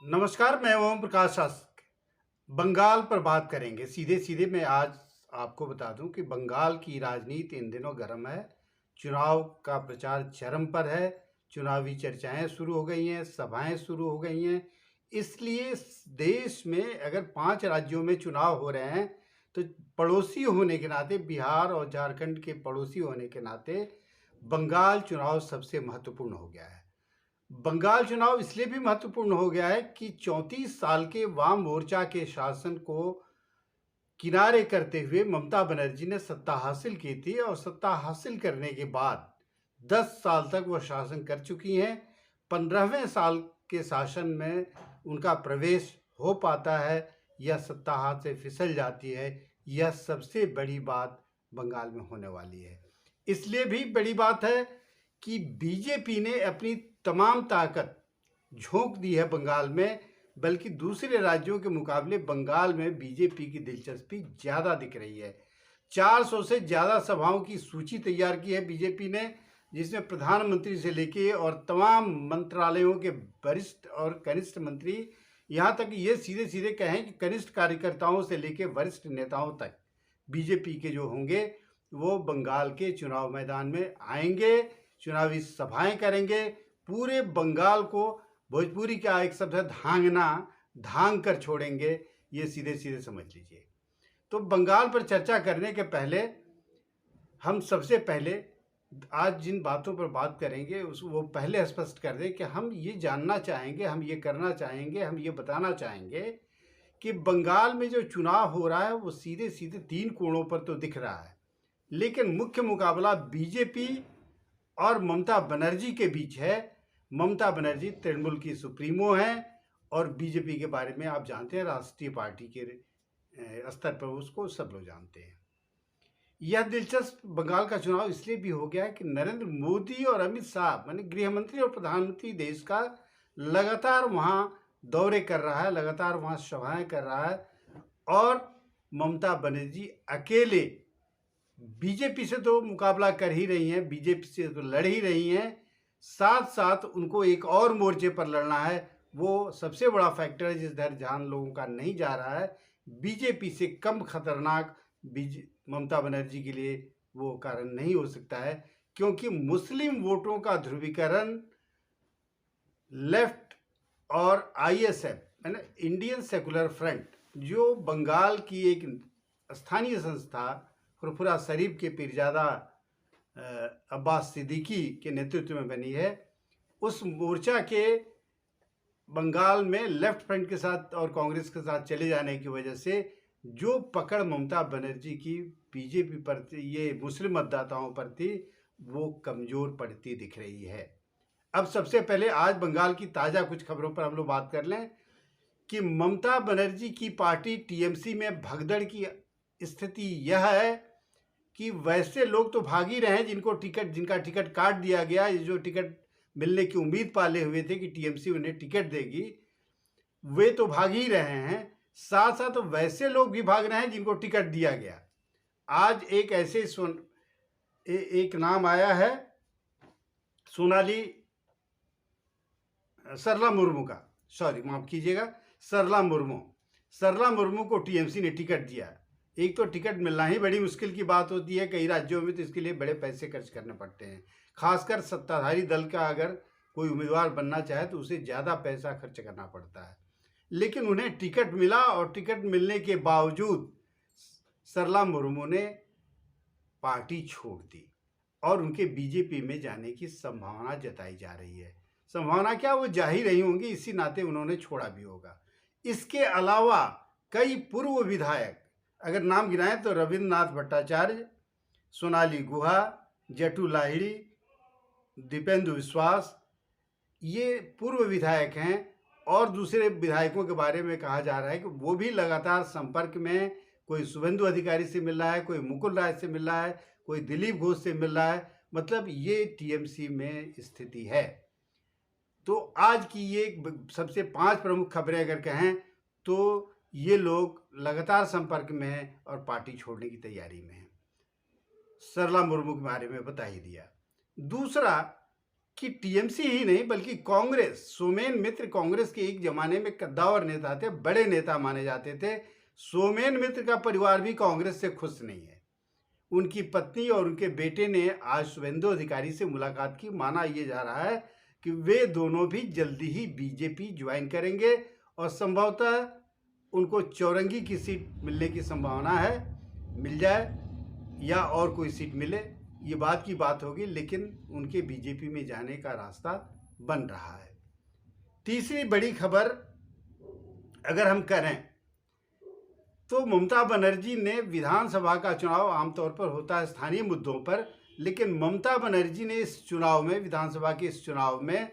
नमस्कार, मैं ओम प्रकाश शास्त्री। बंगाल पर बात करेंगे। सीधे सीधे मैं आज आपको बता दूं कि बंगाल की राजनीति इन दिनों गर्म है। चुनाव का प्रचार चरम पर है। चुनावी चर्चाएं शुरू हो गई हैं, सभाएं शुरू हो गई हैं। इसलिए देश में अगर 5 राज्यों में चुनाव हो रहे हैं तो पड़ोसी होने के नाते, बिहार और झारखंड के पड़ोसी होने के नाते बंगाल चुनाव सबसे महत्वपूर्ण हो गया है। बंगाल चुनाव इसलिए भी महत्वपूर्ण हो गया है कि 34 साल के वाम मोर्चा के शासन को किनारे करते हुए ममता बनर्जी ने सत्ता हासिल की थी और सत्ता हासिल करने के बाद 10 साल तक वो शासन कर चुकी हैं। 15वें साल के शासन में उनका प्रवेश हो पाता है या सत्ता हाथ से फिसल जाती है, यह सबसे बड़ी बात बंगाल में होने वाली है। इसलिए भी बड़ी बात है कि बीजेपी ने अपनी तमाम ताकत झोंक दी है बंगाल में, बल्कि दूसरे राज्यों के मुकाबले बंगाल में बीजेपी की दिलचस्पी ज़्यादा दिख रही है। 400 से ज़्यादा सभाओं की सूची तैयार की है बीजेपी ने, जिसमें प्रधानमंत्री से लेके और तमाम मंत्रालयों के वरिष्ठ और कनिष्ठ मंत्री, यहाँ तक ये सीधे सीधे कहें कि कनिष्ठ कार्यकर्ताओं से लेके वरिष्ठ नेताओं तक बीजेपी के जो होंगे वो बंगाल के चुनाव मैदान में आएंगे, चुनावी सभाएं करेंगे। पूरे बंगाल को भोजपुरी का एक शब्द है धांगना, धांग कर छोड़ेंगे, ये सीधे सीधे समझ लीजिए। तो बंगाल पर चर्चा करने के पहले हम सबसे पहले आज जिन बातों पर बात करेंगे वो पहले स्पष्ट कर दें कि हम ये जानना चाहेंगे, हम ये करना चाहेंगे, हम ये बताना चाहेंगे कि बंगाल में जो चुनाव हो रहा है वो सीधे सीधे 3 कोणों पर तो दिख रहा है, लेकिन मुख्य मुकाबला बीजेपी और ममता बनर्जी के बीच है। ममता बनर्जी तृणमूल की सुप्रीमो हैं और बीजेपी के बारे में आप जानते हैं, राष्ट्रीय पार्टी के स्तर पर उसको सब लोग जानते हैं। यह दिलचस्प बंगाल का चुनाव इसलिए भी हो गया है कि नरेंद्र मोदी और अमित शाह माने गृह मंत्री और प्रधानमंत्री देश का लगातार वहाँ दौरे कर रहा है, लगातार वहाँ सभाएं कर रहा है और ममता बनर्जी अकेले बीजेपी से तो मुकाबला कर ही रही हैं, बीजेपी से तो लड़ ही रही हैं, साथ साथ उनको एक और मोर्चे पर लड़ना है। वो सबसे बड़ा फैक्टर है जिस धर ध्यान लोगों का नहीं जा रहा है। बीजेपी से कम खतरनाक ममता बनर्जी के लिए वो कारण नहीं हो सकता है, क्योंकि मुस्लिम वोटों का ध्रुवीकरण लेफ्ट और आईएसएफ यानी इंडियन सेकुलर फ्रंट, जो बंगाल की एक स्थानीय संस्था फुरफुरा शरीफ के पीरजादा अब्बास सिद्दीकी के नेतृत्व में बनी है, उस मोर्चा के बंगाल में लेफ्ट फ्रंट के साथ और कांग्रेस के साथ चले जाने की वजह से जो पकड़ ममता बनर्जी की बीजेपी पर ये मुस्लिम मतदाताओं पर थी वो कमज़ोर पड़ती दिख रही है। अब सबसे पहले आज बंगाल की ताज़ा कुछ खबरों पर हम लोग बात कर लें कि ममता बनर्जी की पार्टी टीएमसी में भगदड़ की स्थिति यह है कि वैसे लोग तो भाग ही रहे हैं जिनका टिकट काट दिया गया, जो टिकट मिलने की उम्मीद पाले हुए थे कि टीएमसी उन्हें टिकट देगी, वे तो भाग ही रहे हैं। साथ साथ तो वैसे लोग भी भाग रहे हैं जिनको टिकट दिया गया। आज एक ऐसे एक नाम आया है सोनाली सरला मुर्मू का, सॉरी माफ कीजिएगा, सरला मुर्मू को टीएमसी ने टिकट दिया। एक तो टिकट मिलना ही बड़ी मुश्किल की बात होती है कई राज्यों में, तो इसके लिए बड़े पैसे खर्च करने पड़ते हैं। खासकर सत्ताधारी दल का अगर कोई उम्मीदवार बनना चाहे तो उसे ज़्यादा पैसा खर्च करना पड़ता है, लेकिन उन्हें टिकट मिला और टिकट मिलने के बावजूद सरला मुर्मू ने पार्टी छोड़ दी और उनके बीजेपी में जाने की संभावना जताई जा रही है। संभावना क्या, वो जा ही रही होंगी, इसी नाते उन्होंने छोड़ा भी होगा। इसके अलावा कई पूर्व विधायक अगर नाम गिनाएं तो रविंद्रनाथ भट्टाचार्य, सोनाली गुहा, जेठू लाहिड़ी, दीपेंद्र विश्वास, ये पूर्व विधायक हैं और दूसरे विधायकों के बारे में कहा जा रहा है कि वो भी लगातार संपर्क में, कोई शुभेंदु अधिकारी से मिल रहा है, कोई मुकुल राय से मिल रहा है, कोई दिलीप घोष से मिल रहा है। मतलब ये टीएमसी में स्थिति है। तो आज की ये सबसे 5 प्रमुख खबरें अगर कहें तो ये लोग लगातार संपर्क में हैं और पार्टी छोड़ने की तैयारी में हैं। सरला मुर्मू के बारे में बता ही दिया। दूसरा कि टीएमसी ही नहीं बल्कि कांग्रेस, सोमेन मित्र कांग्रेस के एक जमाने में कद्दावर नेता थे, बड़े नेता माने जाते थे। सोमेन मित्र का परिवार भी कांग्रेस से खुश नहीं है। उनकी पत्नी और उनके बेटे ने आज शुभेंदु अधिकारी से मुलाकात की। माना यह जा रहा है कि वे दोनों भी जल्दी ही बीजेपी ज्वाइन करेंगे और संभवतः उनको चौरंगी की सीट मिलने की संभावना है, मिल जाए या और कोई सीट मिले, ये बात की बात होगी, लेकिन उनके बीजेपी में जाने का रास्ता बन रहा है। तीसरी बड़ी खबर अगर हम करें तो ममता बनर्जी ने, विधानसभा का चुनाव आमतौर पर होता है स्थानीय मुद्दों पर, लेकिन ममता बनर्जी ने इस चुनाव में, विधानसभा के इस चुनाव में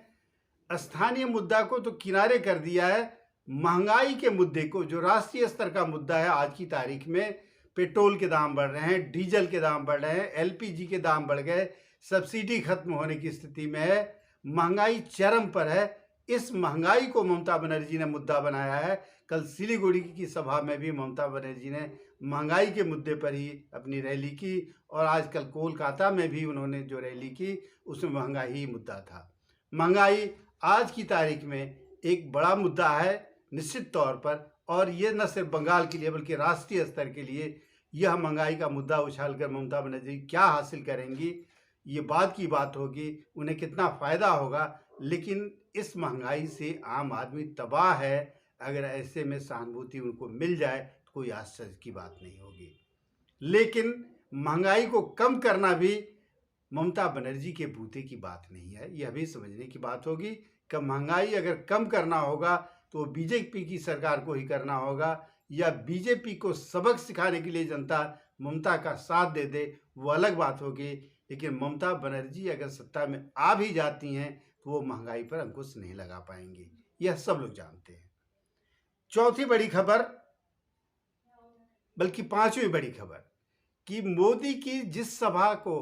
स्थानीय मुद्दा को तो किनारे कर दिया है, महंगाई के मुद्दे को, जो राष्ट्रीय स्तर का मुद्दा है। आज की तारीख में पेट्रोल के दाम बढ़ रहे हैं, डीजल के दाम बढ़ रहे हैं, एलपीजी के दाम बढ़ गए, सब्सिडी खत्म होने की स्थिति में है, महंगाई चरम पर है। इस महंगाई को ममता बनर्जी ने मुद्दा बनाया है। कल सिलीगुड़ी की सभा में भी ममता बनर्जी ने महंगाई के मुद्दे पर ही अपनी रैली की, और आजकल कोलकाता में भी उन्होंने जो रैली की उसमें महंगाई ही मुद्दा था। महंगाई आज की तारीख में एक बड़ा मुद्दा है निश्चित तौर पर, और ये न सिर्फ बंगाल के लिए बल्कि राष्ट्रीय स्तर के लिए यह महंगाई का मुद्दा उछालकर ममता बनर्जी क्या हासिल करेंगी, ये बात की बात होगी, उन्हें कितना फ़ायदा होगा। लेकिन इस महंगाई से आम आदमी तबाह है। अगर ऐसे में सहानुभूति उनको मिल जाए तो कोई आश्चर्य की बात नहीं होगी। लेकिन महंगाई को कम करना भी ममता बनर्जी के बूते की बात नहीं है। यह भी समझने की बात होगी कि महंगाई अगर कम करना होगा तो बीजेपी की सरकार को ही करना होगा, या बीजेपी को सबक सिखाने के लिए जनता ममता का साथ दे दे, वो अलग बात होगी। लेकिन ममता बनर्जी अगर सत्ता में आ भी जाती हैं तो वो महंगाई पर अंकुश नहीं लगा पाएंगी, यह सब लोग जानते हैं। चौथी बड़ी खबर, बल्कि पांचवी बड़ी खबर, कि मोदी की जिस सभा को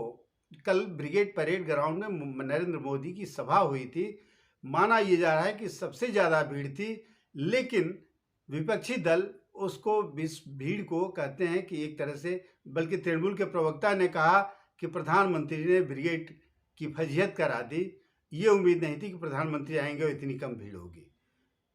कल ब्रिगेड परेड ग्राउंड में नरेंद्र मोदी की सभा हुई थी, माना यह जा रहा है कि सबसे ज़्यादा भीड़ थी, लेकिन विपक्षी दल उसको, इस भीड़ को कहते हैं कि एक तरह से, बल्कि तृणमूल के प्रवक्ता ने कहा कि प्रधानमंत्री ने ब्रिगेड की फजीहत करा दी। ये उम्मीद नहीं थी कि प्रधानमंत्री आएंगे और इतनी कम भीड़ होगी।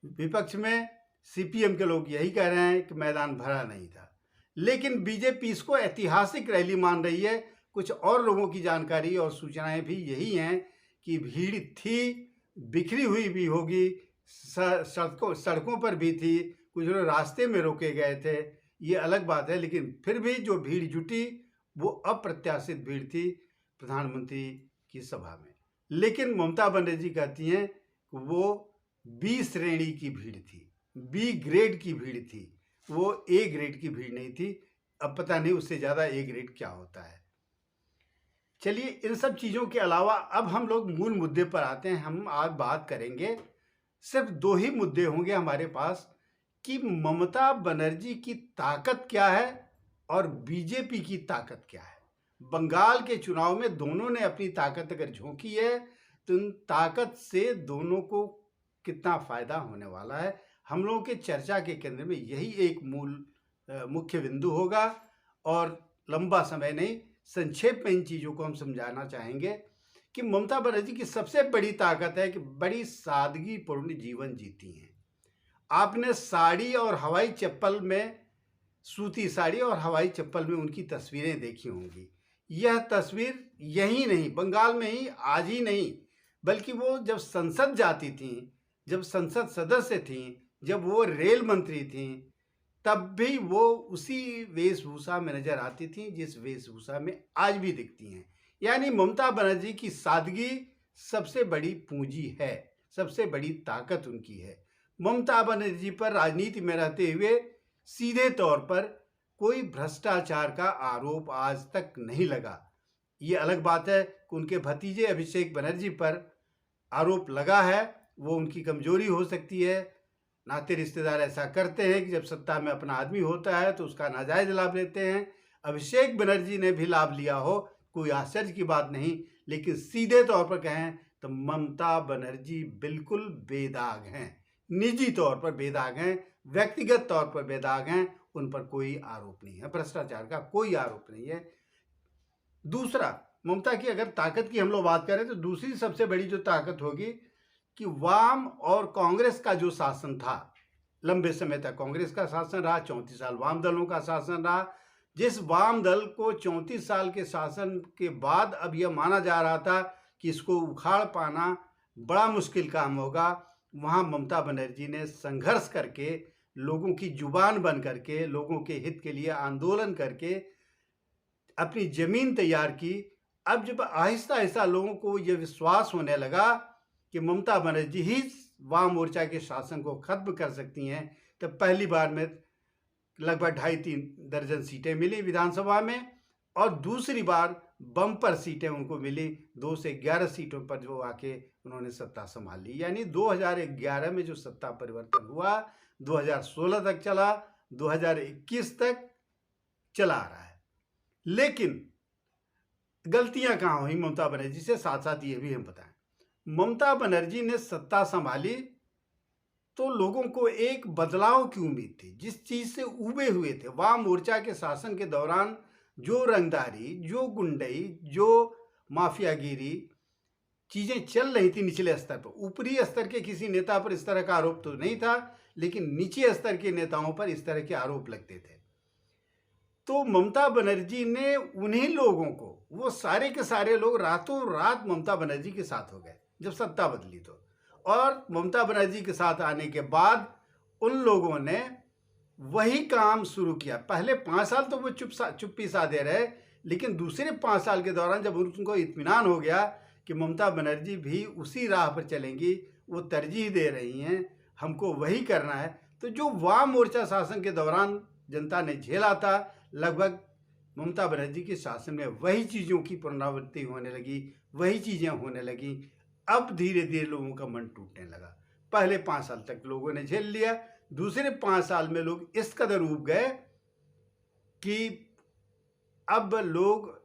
विपक्ष में सीपीएम के लोग यही कह रहे हैं कि मैदान भरा नहीं था, लेकिन बीजेपी इसको ऐतिहासिक रैली मान रही है। कुछ और लोगों की जानकारी और सूचनाएं भी यही हैं कि भीड़ थी, बिखरी हुई भी होगी, सड़कों पर भी थी, कुछ लोग रास्ते में रोके गए थे, ये अलग बात है। लेकिन फिर भी जो भीड़ जुटी वो अप्रत्याशित भीड़ थी प्रधानमंत्री की सभा में। लेकिन ममता बनर्जी कहती हैं कि वो बी श्रेणी की भीड़ थी, बी ग्रेड की भीड़ थी, वो ए ग्रेड की भीड़ नहीं थी। अब पता नहीं उससे ज़्यादा ए ग्रेड क्या होता है। चलिए, इन सब चीज़ों के अलावा अब हम लोग मूल मुद्दे पर आते हैं। हम आज बात करेंगे, सिर्फ दो ही मुद्दे होंगे हमारे पास, कि ममता बनर्जी की ताकत क्या है और बीजेपी की ताकत क्या है। बंगाल के चुनाव में दोनों ने अपनी ताकत अगर झोंकी है तो उन ताकत से दोनों को कितना फ़ायदा होने वाला है, हम लोगों के चर्चा के केंद्र में यही एक मुख्य बिंदु होगा। और लंबा समय नहीं, संक्षेप में इन चीज़ों को हम समझाना चाहेंगे कि ममता बनर्जी की सबसे बड़ी ताकत है कि बड़ी सादगीपूर्ण जीवन जीती हैं। आपने साड़ी और हवाई चप्पल में, सूती साड़ी और हवाई चप्पल में उनकी तस्वीरें देखी होंगी। यह तस्वीर यही नहीं, बंगाल में ही, आज ही नहीं, बल्कि वो जब संसद जाती थीं, जब संसद सदस्य थीं, जब वो रेल मंत्री थीं, तब भी वो उसी वेशभूषा में नजर आती थीं जिस वेशभूषा में आज भी दिखती हैं। यानी ममता बनर्जी की सादगी सबसे बड़ी पूंजी है, सबसे बड़ी ताकत उनकी है। ममता बनर्जी पर राजनीति में रहते हुए सीधे तौर पर कोई भ्रष्टाचार का आरोप आज तक नहीं लगा। ये अलग बात है कि उनके भतीजे अभिषेक बनर्जी पर आरोप लगा है, वो उनकी कमजोरी हो सकती है। नाते रिश्तेदार ऐसा करते हैं कि जब सत्ता में अपना आदमी होता है तो उसका नाजायज लाभ लेते हैं। अभिषेक बनर्जी ने भी लाभ लिया हो, कोई आश्चर्य की बात नहीं, लेकिन सीधे तौर पर कहें तो ममता बनर्जी बिल्कुल बेदाग हैं, निजी तौर पर बेदाग हैं, व्यक्तिगत तौर पर बेदाग हैं। उन पर कोई आरोप नहीं है, भ्रष्टाचार का कोई आरोप नहीं है। दूसरा, ममता की अगर ताकत की हम लोग बात करें तो दूसरी सबसे बड़ी जो ताकत होगी कि वाम और कांग्रेस का जो शासन था, लंबे समय तक कांग्रेस का शासन रहा, 34 साल वाम दलों का शासन रहा। जिस वाम दल को 34 साल के शासन के बाद अब यह माना जा रहा था कि इसको उखाड़ पाना बड़ा मुश्किल काम होगा, वहाँ ममता बनर्जी ने संघर्ष करके, लोगों की जुबान बन करके, लोगों के हित के लिए आंदोलन करके अपनी जमीन तैयार की। अब जब आहिस्ता आहिस्ता लोगों को यह विश्वास होने लगा कि ममता बनर्जी ही वाम मोर्चा के शासन को खत्म कर सकती हैं, तब पहली बार में लगभग 2.5-3 दर्जन सीटें मिली विधानसभा में, और दूसरी बार बम्पर सीटें उनको मिली, 2 से 11 सीटों पर जो आके उन्होंने सत्ता संभाल ली। यानी 2011 में जो सत्ता परिवर्तन हुआ 2016 तक चला, 2021 तक चला आ रहा है। लेकिन गलतियां कहाँ हुई ममता बनर्जी से, साथ साथ ये भी हम बताएं। ममता बनर्जी ने सत्ता संभाली तो लोगों को एक बदलाव की उम्मीद थी, जिस चीज से उबे हुए थे वाम मोर्चा के शासन के दौरान, जो रंगदारी, जो गुंडई, जो माफियागिरी चीजें चल रही थी निचले स्तर पर। ऊपरी स्तर के किसी नेता पर इस तरह का आरोप तो नहीं था, लेकिन नीचे स्तर के नेताओं पर इस तरह के आरोप लगते थे। तो ममता बनर्जी ने उन्हीं लोगों को, वो सारे के सारे लोग रातों रात ममता बनर्जी के साथ हो गए जब सत्ता बदली तो। और ममता बनर्जी के साथ आने के बाद उन लोगों ने वही काम शुरू किया। पहले 5 साल तो वो चुप्पी साधे रहे, लेकिन दूसरे 5 साल के दौरान जब उनको इत्मीनान हो गया कि ममता बनर्जी भी उसी राह पर चलेंगी, वो तरजीह दे रही हैं, हमको वही करना है, तो जो वाम मोर्चा शासन के दौरान जनता ने झेला था, लगभग ममता बनर्जी के शासन में वही चीज़ों की पुनरावृत्ति होने लगी, वही चीज़ें होने लगी। अब धीरे धीरे लोगों का मन टूटने लगा। पहले 5 साल तक लोगों ने झेल लिया, दूसरे 5 साल में लोग इस कदर ऊब गए कि अब लोग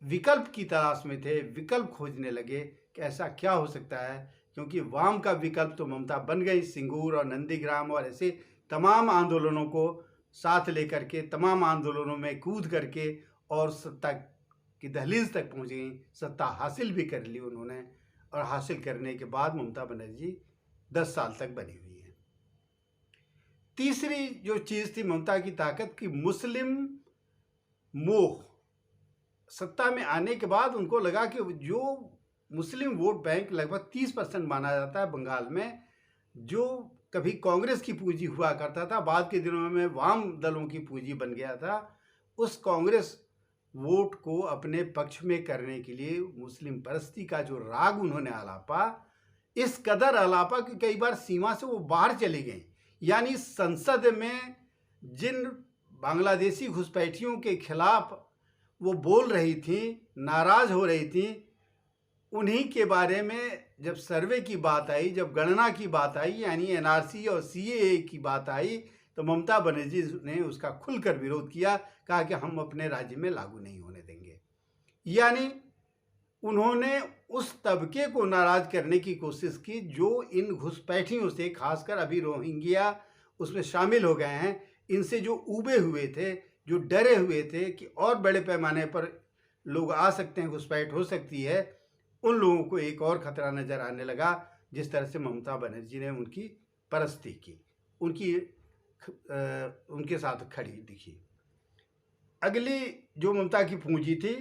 विकल्प की तलाश में थे, विकल्प खोजने लगे कि ऐसा क्या हो सकता है, क्योंकि वाम का विकल्प तो ममता बन गई। सिंगूर और नंदीग्राम और ऐसे तमाम आंदोलनों को साथ लेकर के, तमाम आंदोलनों में कूद करके और सत्ता की दहलीज तक पहुंच गई, सत्ता हासिल भी कर ली उन्होंने। और हासिल करने के बाद ममता बनर्जी 10 साल तक बनी हुई है। तीसरी जो चीज़ थी ममता की ताकत की, मुस्लिम मोह। सत्ता में आने के बाद उनको लगा कि जो मुस्लिम वोट बैंक लगभग 30% माना जाता है बंगाल में, जो कभी कांग्रेस की पूंजी हुआ करता था, बाद के दिनों में वाम दलों की पूंजी बन गया था, उस कांग्रेस वोट को अपने पक्ष में करने के लिए मुस्लिम परस्ती का जो राग उन्होंने आलापा, इस कदर आलापा कि कई बार सीमा से वो बाहर चली गई। यानी संसद में जिन बांग्लादेशी घुसपैठियों के खिलाफ वो बोल रही थी, नाराज हो रही थी, उन्हीं के बारे में जब सर्वे की बात आई, जब गणना की बात आई, यानी एनआरसी और सीएए की बात आई, तो ममता बनर्जी ने उसका खुलकर विरोध किया, कहा कि हम अपने राज्य में लागू नहीं होने देंगे। यानी उन्होंने उस तबके को नाराज करने की कोशिश की जो इन घुसपैठियों से, खासकर अभी रोहिंग्या उसमें शामिल हो गए हैं, इनसे जो उबे हुए थे, जो डरे हुए थे कि और बड़े पैमाने पर लोग आ सकते हैं, घुसपैठ हो सकती है, उन लोगों को एक और खतरा नजर आने लगा। जिस तरह से ममता बनर्जी ने उनकी परस्ती की, उनके साथ खड़ी दिखी। अगली जो ममता की पूंजी थी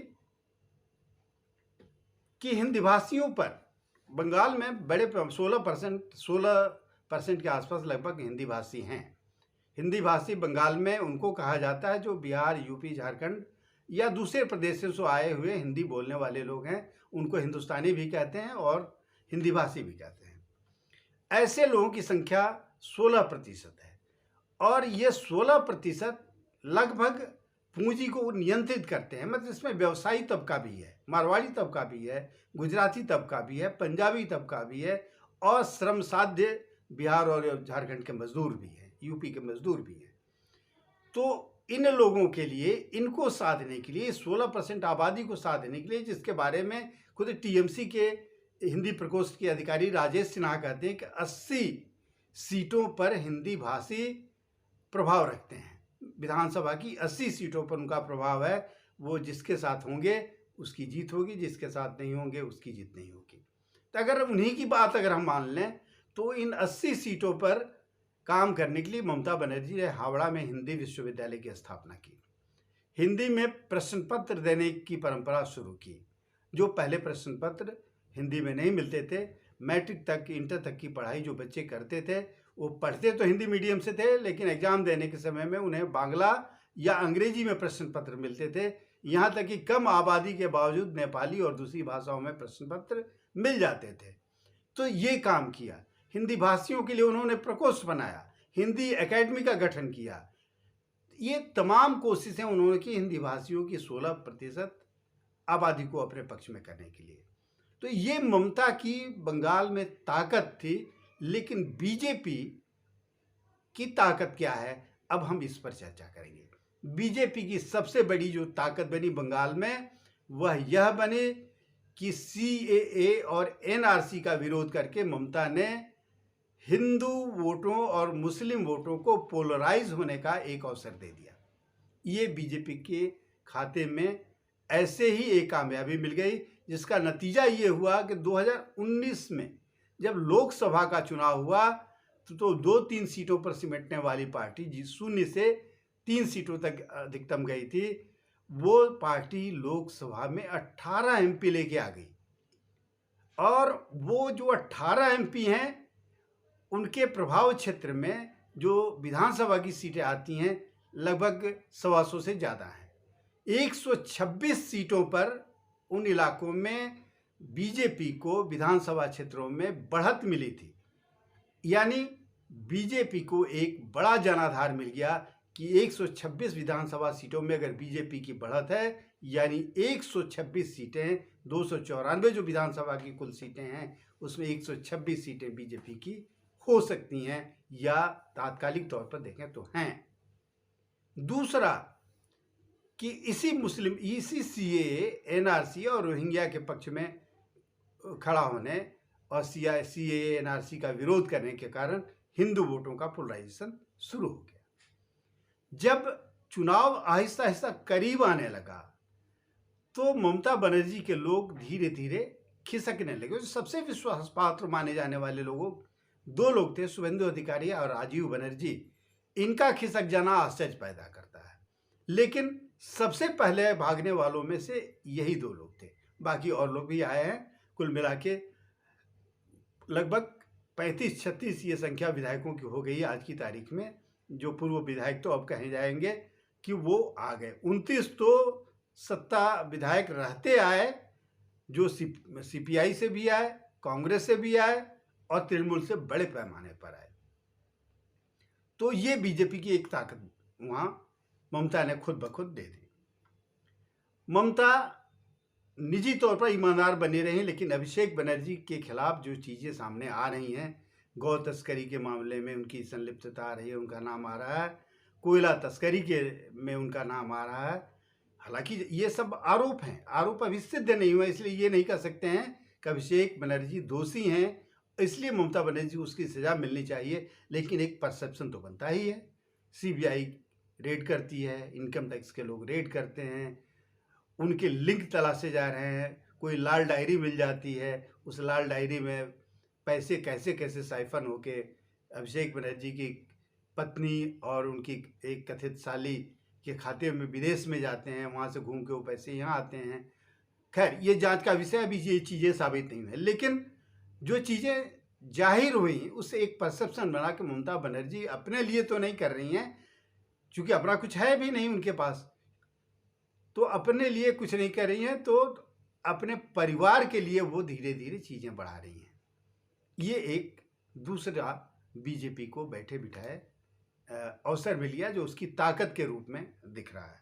कि हिंदी भाषियों पर, बंगाल में बड़े 16% के आसपास लगभग हिंदी भाषी हैं। हिंदी भाषी बंगाल में उनको कहा जाता है जो बिहार, यूपी, झारखंड या दूसरे प्रदेशों से आए हुए हिंदी बोलने वाले लोग हैं, उनको हिंदुस्तानी भी कहते हैं और हिंदी भाषी भी कहते हैं। ऐसे लोगों की संख्या 16% है, और ये 16% लगभग पूंजी को नियंत्रित करते हैं। मतलब इसमें व्यवसायी तबका भी है, मारवाड़ी तबका भी है, गुजराती तबका भी है, पंजाबी तबका भी है, और श्रम साध्य बिहार और झारखंड के मजदूर भी हैं, यूपी के मजदूर भी हैं। तो इन लोगों के लिए, इनको साधने के लिए, 16% आबादी को साधने के लिए, जिसके बारे में खुद टीएमसी के हिंदी प्रकोष्ठ के अधिकारी राजेश सिन्हा कहते हैं कि 80 सीटों पर हिंदी भाषी प्रभाव रखते हैं। विधानसभा की 80 सीटों पर उनका प्रभाव है। वो जिसके साथ होंगे उसकी जीत होगी, जिसके साथ नहीं होंगे उसकी जीत नहीं होगी। तो अगर उन्हीं की बात अगर हम मान लें तो इन 80 सीटों पर काम करने के लिए ममता बनर्जी ने हावड़ा में हिंदी विश्वविद्यालय की स्थापना की। हिंदी में प्रश्न पत्र देने की परंपरा शुरू की। जो पहले प्रश्न पत्र हिंदी में नहीं मिलते थे, मैट्रिक तक, इंटर तक की पढ़ाई जो बच्चे करते थे, वो पढ़ते तो हिंदी मीडियम से थे, लेकिन एग्जाम देने के समय में उन्हें बांग्ला या अंग्रेजी में प्रश्न पत्र मिलते थे। यहाँ तक कि कम आबादी के बावजूद नेपाली और दूसरी भाषाओं में प्रश्न पत्र मिल जाते थे। तो ये काम किया। हिंदी भाषियों के लिए उन्होंने प्रकोष्ठ बनाया, हिंदी एकेडमी का गठन किया। ये तमाम कोशिशें उन्होंने की हिंदी भाषियों की 16% आबादी को अपने पक्ष में करने के लिए। तो ये ममता की बंगाल में ताकत थी। लेकिन बीजेपी की ताकत क्या है, अब हम इस पर चर्चा करेंगे। बीजेपी की सबसे बड़ी जो ताकत बनी बंगाल में, वह यह बनी कि सीएए और एनआरसी का विरोध करके ममता ने हिंदू वोटों और मुस्लिम वोटों को पोलराइज होने का एक अवसर दे दिया। ये बीजेपी के खाते में ऐसे ही एक कामयाबी मिल गई, जिसका नतीजा ये हुआ कि 2019 में जब लोकसभा का चुनाव हुआ तो 2-3 सीटों पर सिमटने वाली पार्टी, जी 0 से 3 सीटों तक अधिकतम गई थी, वो पार्टी लोकसभा में 18 एमपी लेके आ गई। और वो जो 18 एमपी हैं, उनके प्रभाव क्षेत्र में जो विधानसभा की सीटें आती हैं लगभग 125 से ज़्यादा हैं। 126 सीटों पर उन इलाकों में बीजेपी को विधानसभा क्षेत्रों में बढ़त मिली थी। यानी बीजेपी को एक बड़ा जनाधार मिल गया कि 126 विधानसभा सीटों में अगर बीजेपी की बढ़त है, यानी 126 सीटें, 294 जो विधानसभा की कुल सीटें हैं उसमें 126 सीटें बीजेपी की हो सकती हैं, या तात्कालिक तौर पर देखें तो हैं। दूसरा कि इसी सीएए, एनआरसी और रोहिंग्या के पक्ष में खड़ा होने और सीएए, एनआरसी का विरोध करने के कारण हिंदू वोटों का पोलराइजेशन शुरू हो गया। जब चुनाव आहिस्ता आहिस्ता करीब आने लगा तो ममता बनर्जी के लोग धीरे धीरे खिसकने लगे। सबसे विश्वास पात्र माने जाने वाले लोगों 2 लोग थे, शुभेंदु अधिकारी और राजीव बनर्जी। इनका खिसक जाना आश्चर्य पैदा करता है, लेकिन सबसे पहले भागने वालों में से यही 2 लोग थे। बाकी और लोग भी आए हैं। कुल मिला के लगभग 35-36 ये संख्या विधायकों की हो गई आज की तारीख में। जो पूर्व विधायक तो अब कहे जाएंगे कि वो आ गए। 29 तो सत्ता विधायक रहते आए, जो सीपीआई से भी आए, कांग्रेस से भी आए और तृणमूल से बड़े पैमाने पर आए। तो ये बीजेपी की एक ताकत वहां ममता ने खुद ब खुद दे दी। ममता निजी तौर पर ईमानदार बनी रही, लेकिन अभिषेक बनर्जी के खिलाफ जो चीज़ें सामने आ रही हैं, गौ तस्करी के मामले में उनकी संलिप्तता आ रही है, उनका नाम आ रहा है, कोयला तस्करी के में उनका नाम आ रहा है। हालांकि ये सब आरोप हैं, आरोप अभी सिद्ध नहीं हुआ, इसलिए ये नहीं कह सकते हैं कि अभिषेक बनर्जी दोषी हैं, इसलिए ममता बनर्जी उसकी सज़ा मिलनी चाहिए। लेकिन एक परसेप्शन तो बनता ही है। सीबीआई रेड करती है, इनकम टैक्स के लोग रेड करते हैं, उनके लिंक तलाशे जा रहे हैं, कोई लाल डायरी मिल जाती है, उस लाल डायरी में पैसे कैसे कैसे साइफन होके अभिषेक बनर्जी की पत्नी और उनकी एक कथित साली के खाते में विदेश में जाते हैं, वहाँ से घूम के वो पैसे यहाँ आते हैं। खैर, ये जांच का विषय, अभी ये चीज़ें साबित नहीं है। लेकिन जो चीज़ें जाहिर हुई, उससे एक परसेप्शन बना कि ममता बनर्जी अपने लिए तो नहीं कर रही हैं, क्योंकि अपना कुछ है भी नहीं उनके पास, तो अपने लिए कुछ नहीं कर रही हैं, तो अपने परिवार के लिए वो धीरे धीरे चीज़ें बढ़ा रही हैं। ये एक दूसरा बीजेपी को बैठे बिठाए अवसर मिल गया, जो उसकी ताकत के रूप में दिख रहा है।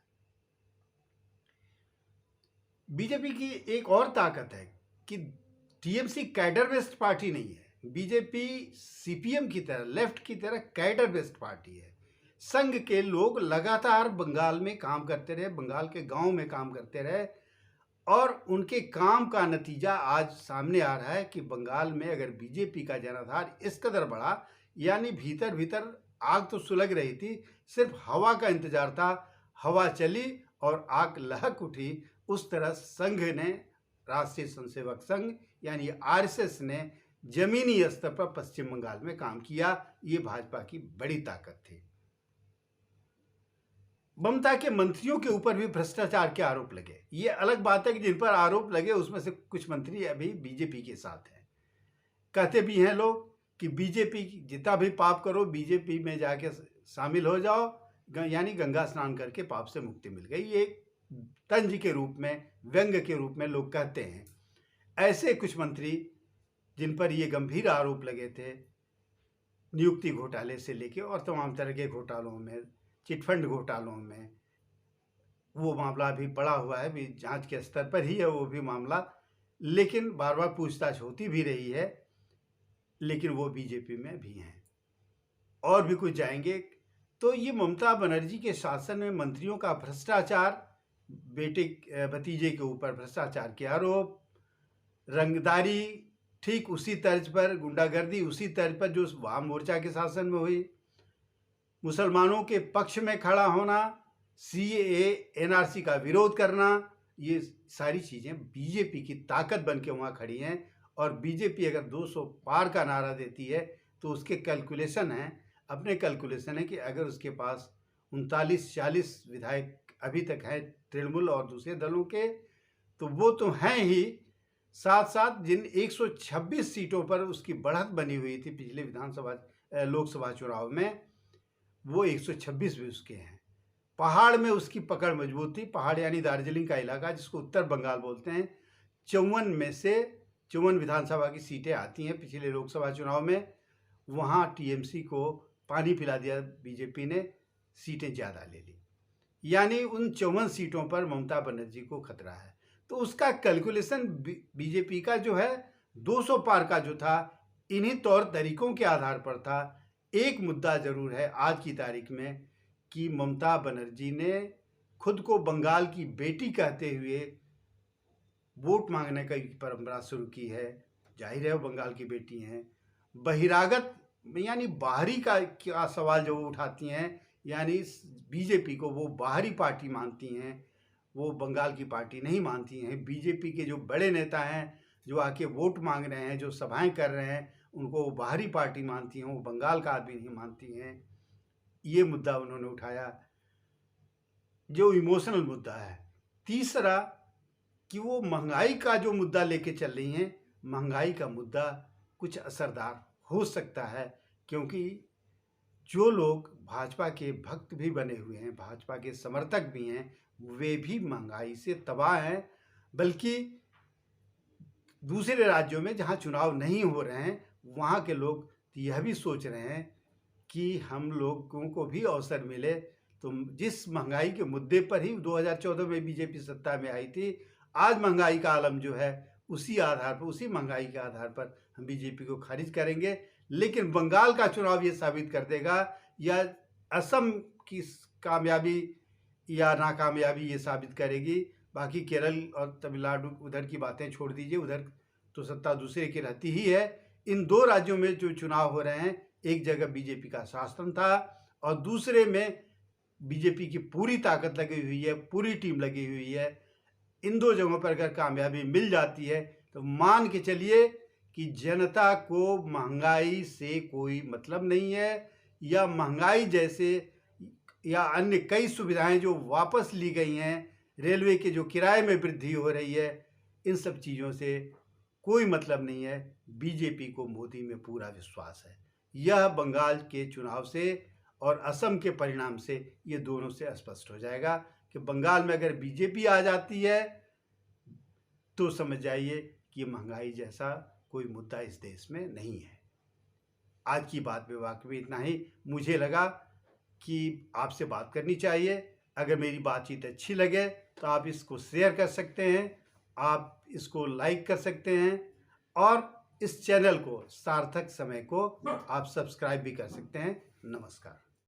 बीजेपी की एक और ताकत है कि टीएमसी कैडर बेस्ड पार्टी नहीं है। बीजेपी सीपीएम की तरह, लेफ्ट की तरह कैडर बेस्ड पार्टी है। संघ के लोग लगातार बंगाल में काम करते रहे, बंगाल के गांव में काम करते रहे, और उनके काम का नतीजा आज सामने आ रहा है कि बंगाल में अगर बीजेपी का जनाधार इस कदर बढ़ा, यानी भीतर भीतर आग तो सुलग रही थी, सिर्फ हवा का इंतजार था, हवा चली और आग लहक उठी उस तरह संघ ने, राष्ट्रीय स्वयंसेवक संघ यानी आरएसएस ने जमीनी स्तर पर पश्चिम बंगाल में काम किया। ये भाजपा की बड़ी ताकत थी। ममता के मंत्रियों के ऊपर भी भ्रष्टाचार के आरोप लगे। ये अलग बात है कि जिन पर आरोप लगे उसमें से कुछ मंत्री अभी बीजेपी के साथ हैं। कहते भी हैं लोग कि बीजेपी जितना भी पाप करो बीजेपी में जाके शामिल हो जाओ, यानी गंगा स्नान करके पाप से मुक्ति मिल गई। ये तंज के रूप में, व्यंग के रूप में लोग कहते हैं। ऐसे कुछ मंत्री जिन पर ये गंभीर आरोप लगे थे, नियुक्ति घोटाले से लेके और तमाम तरह के घोटालों में, चिटफंड घोटालों में, वो मामला अभी पड़ा हुआ है, भी जांच के स्तर पर ही है वो भी मामला, लेकिन बार बार पूछताछ होती भी रही है, लेकिन वो बीजेपी में भी हैं और भी कुछ जाएंगे। तो ये ममता बनर्जी के शासन में मंत्रियों का भ्रष्टाचार, बेटे भतीजे के ऊपर भ्रष्टाचार के आरोप, रंगदारी ठीक उसी तर्ज पर, गुंडागर्दी उसी तर्ज पर जो वाम मोर्चा के शासन में हुई, मुसलमानों के पक्ष में खड़ा होना, सीएए एनआरसी का विरोध करना, ये सारी चीज़ें बीजेपी की ताकत बन के वहाँ खड़ी हैं। और बीजेपी अगर 200 पार का नारा देती है तो उसके कैलकुलेशन हैं, अपने कैलकुलेशन है कि अगर उसके पास 39-40 विधायक अभी तक हैं तृणमूल और दूसरे दलों के, तो वो तो हैं ही, साथ साथ जिन 126 सीटों पर उसकी बढ़त बनी हुई थी पिछले लोकसभा चुनाव में, वो 126 भी उसके हैं। पहाड़ में उसकी पकड़ मजबूत थी। पहाड़ यानी दार्जिलिंग का इलाका जिसको उत्तर बंगाल बोलते हैं। 54 में से 54 विधानसभा की सीटें आती हैं पिछले लोकसभा चुनाव में, वहाँ टीएमसी को पानी पिला दिया बीजेपी ने, सीटें ज़्यादा ले ली, यानी उन 54 सीटों पर ममता बनर्जी को खतरा है। तो उसका कैलकुलेशन बीजेपी का जो है 200 पार का जो था, इन्हीं तौर तरीकों के आधार पर था। एक मुद्दा जरूर है आज की तारीख में कि ममता बनर्जी ने खुद को बंगाल की बेटी कहते हुए वोट मांगने की परंपरा शुरू की है। जाहिर है वो बंगाल की बेटी हैं। बहिरागत यानी बाहरी का सवाल जो उठाती हैं, यानी बीजेपी को वो बाहरी पार्टी मानती हैं, वो बंगाल की पार्टी नहीं मानती हैं। बीजेपी के जो बड़े नेता हैं जो आके वोट मांग रहे हैं, जो सभाएं कर रहे हैं, उनको वो बाहरी पार्टी मानती हैं, वो बंगाल का आदमी नहीं मानती हैं। ये मुद्दा उन्होंने उठाया जो इमोशनल मुद्दा है। तीसरा कि वो महंगाई का जो मुद्दा लेके चल रही हैं, महंगाई का मुद्दा कुछ असरदार हो सकता है, क्योंकि जो लोग भाजपा के भक्त भी बने हुए हैं, भाजपा के समर्थक भी हैं, वे भी महंगाई से तबाह हैं। बल्कि दूसरे राज्यों में जहां चुनाव नहीं हो रहे हैं, वहां के लोग यह भी सोच रहे हैं कि हम लोगों को भी अवसर मिले। तो जिस महंगाई के मुद्दे पर ही 2014 में बीजेपी सत्ता में आई थी, आज महंगाई का आलम जो है उसी आधार पर, उसी महंगाई के आधार पर हम बीजेपी को खारिज करेंगे। लेकिन बंगाल का चुनाव ये साबित कर देगा, या असम की कामयाबी या नाकामयाबी ये साबित करेगी। बाकी केरल और तमिलनाडु उधर की बातें छोड़ दीजिए, उधर तो सत्ता दूसरे की रहती ही है। इन दो राज्यों में जो चुनाव हो रहे हैं, एक जगह बीजेपी का शासन था और दूसरे में बीजेपी की पूरी ताकत लगी हुई है, पूरी टीम लगी हुई है। इन दो जगहों पर अगर कामयाबी मिल जाती है तो मान के चलिए कि जनता को महंगाई से कोई मतलब नहीं है, या महंगाई जैसे या अन्य कई सुविधाएं जो वापस ली गई हैं, रेलवे के जो किराए में वृद्धि हो रही है, इन सब चीज़ों से कोई मतलब नहीं है। बीजेपी को मोदी में पूरा विश्वास है। यह बंगाल के चुनाव से और असम के परिणाम से ये दोनों से स्पष्ट हो जाएगा कि बंगाल में अगर बीजेपी आ जाती है तो समझ जाइए कि महंगाई जैसा कोई मुद्दा इस देश में नहीं है। आज की बात में वाकई इतना ही। मुझे लगा कि आपसे बात करनी चाहिए। अगर मेरी बातचीत अच्छी लगे तो आप इसको शेयर कर सकते हैं, आप इसको लाइक कर सकते हैं, और इस चैनल को, सार्थक समय को आप सब्सक्राइब भी कर सकते हैं। नमस्कार।